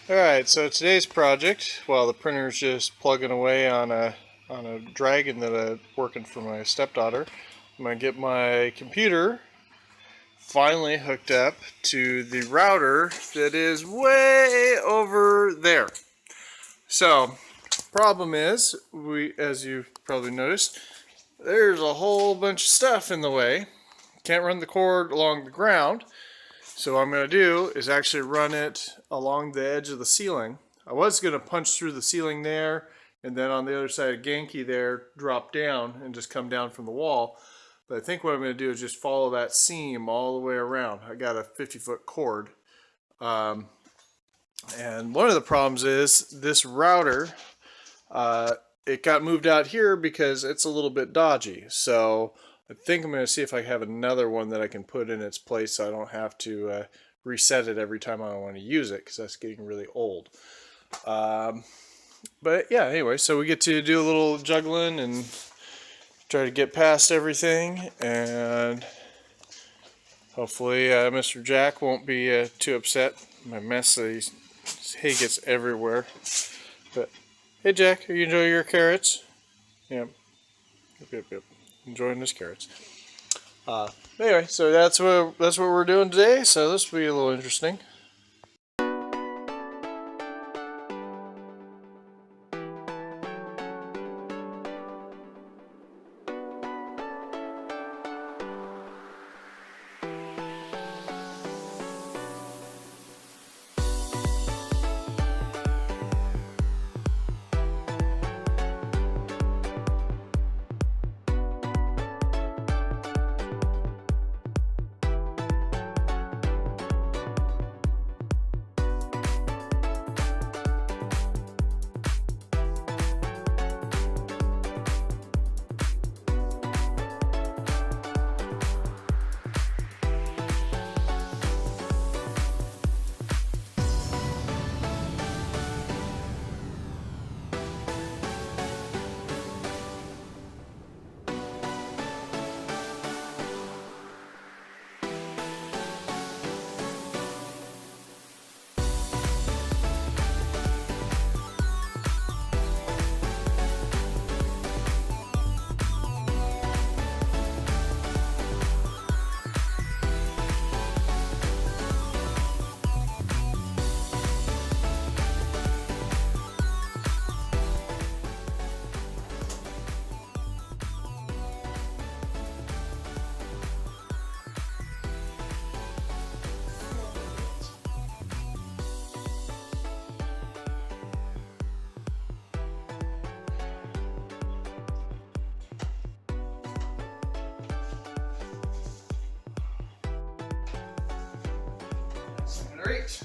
Alright, so today's project, while the printer's just plugging away on a Dragon that I'm working for my stepdaughter, I'm going to get my computer finally hooked up to the router that is way over there. So, problem is, as you probably noticed, there's a whole bunch of stuff in the way. Can't run the cord along the ground. So what I'm going to do is actually run it along the edge of the ceiling. I was going to punch through the ceiling there and then on the other side of Genki there drop down and just come down from the wall. But I think what I'm going to do is just follow that seam all the way around. I got a 50-foot cord. And one of the problems is this router, it got moved out here because it's a little bit dodgy. So I think I'm going to see if I have another one that I can put in its place so I don't have to reset it every time I want to use it, because that's getting really old. But yeah, anyway, so we get to do a little juggling and try to get past everything, and hopefully Mr. Jack won't be too upset. My mess, his hay gets everywhere. But hey Jack, are you enjoying your carrots? Yeah. Yep. Enjoying his carrots. Anyway, so that's what we're doing today. So this will be a little interesting. Great.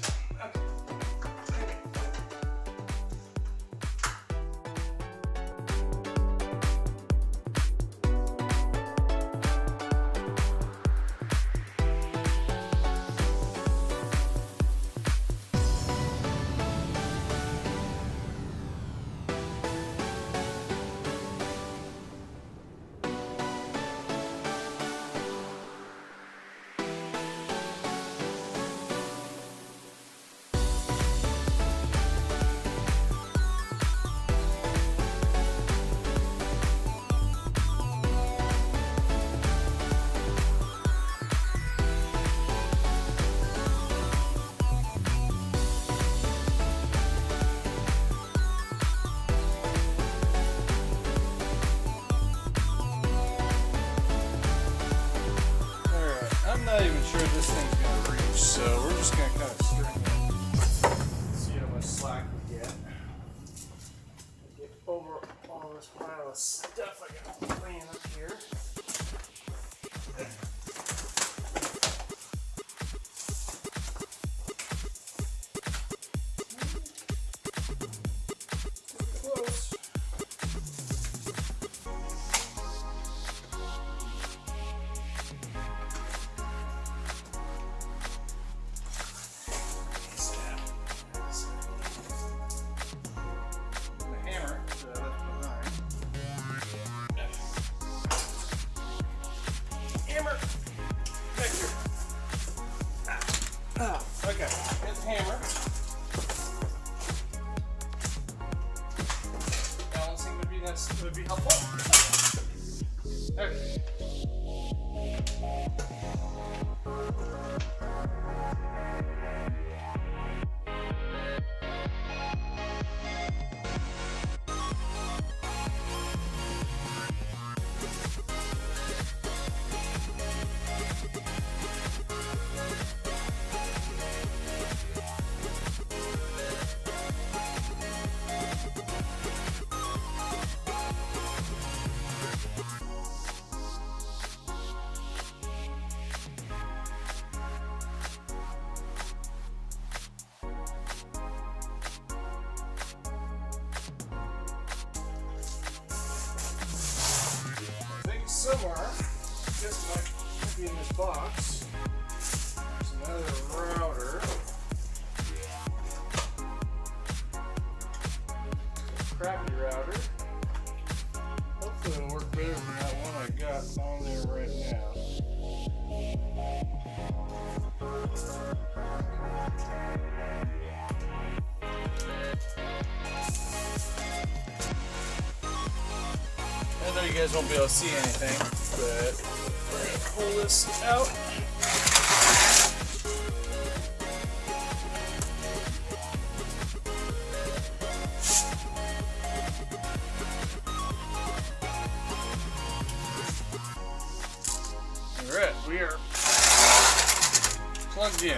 I'm not even sure this thing's going to reach, so we're just going to kind of string it. See how much slack we get. Get over all this pile of stuff I got laying up here. Close. Okay, here's the hammer. this would be helpful. Okay. Somewhere, this might be in this box. There's another router. Crappy router. Hopefully it'll work better than that one I got on there right now. I know you guys won't be able to see anything, but we're going to pull this out. Alright, we are plugged in.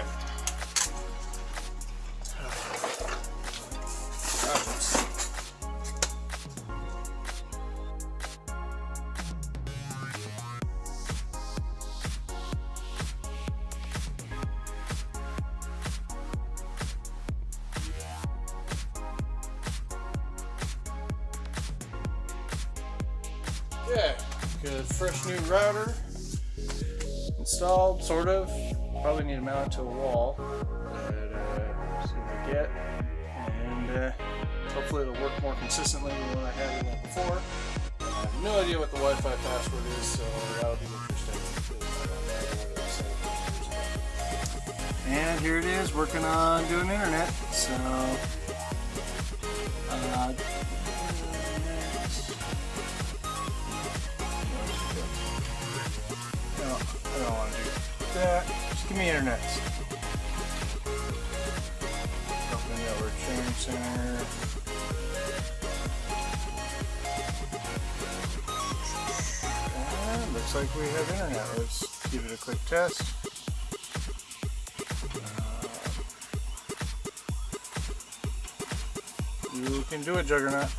Yeah, good fresh new router installed, sort of. Probably need to mount it to a wall, but see what we get, and hopefully it'll work more consistently than what I had in it before. I have no idea what the Wi-Fi password is, so that'll be interesting. And here it is, working on doing internet. So. I don't want to do that. Just give me internet. Open network sharing center. And looks like we have internet. Let's give it a quick test. You can do it, Juggernaut.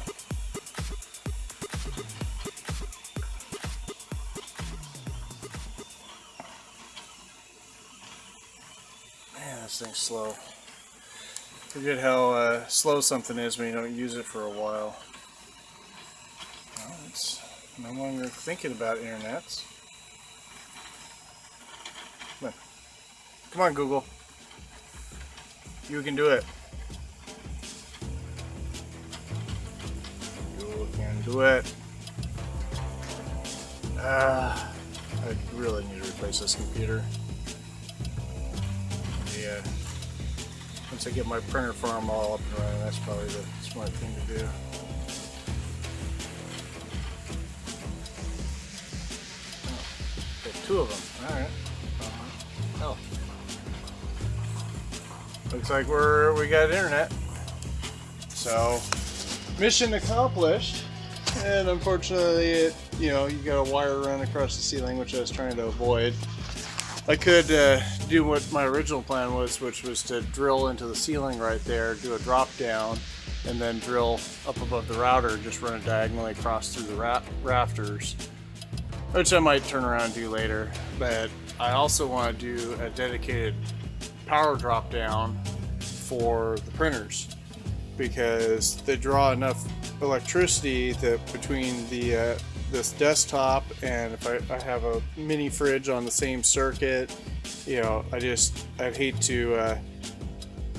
This thing's slow. Forget how slow something is when you don't use it for a while. Well, it's no longer thinking about internets. Come on, Google. You can do it. You can do it. I really need to replace this computer. Yeah. Once I get my printer farm all up and running, that's probably the smart thing to do. Oh, okay, 2 of them. All right. Oh. Looks like we got internet. So, mission accomplished. And unfortunately, you got a wire run across the ceiling, which I was trying to avoid. I could do what my original plan was, which was to drill into the ceiling right there, do a drop down, and then drill up above the router, just run it diagonally across through the rafters, which I might turn around and do later. But I also want to do a dedicated power drop down for the printers, because they draw enough electricity that between this desktop, and if I have a mini fridge on the same circuit, I'd hate to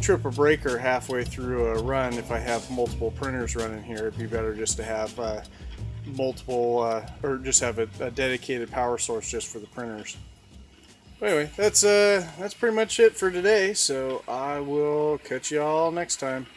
trip a breaker halfway through a run. If I have multiple printers running here, it'd be better just to have multiple or just have a dedicated power source just for the printers. Anyway, that's pretty much it for today, so I will catch you all next time.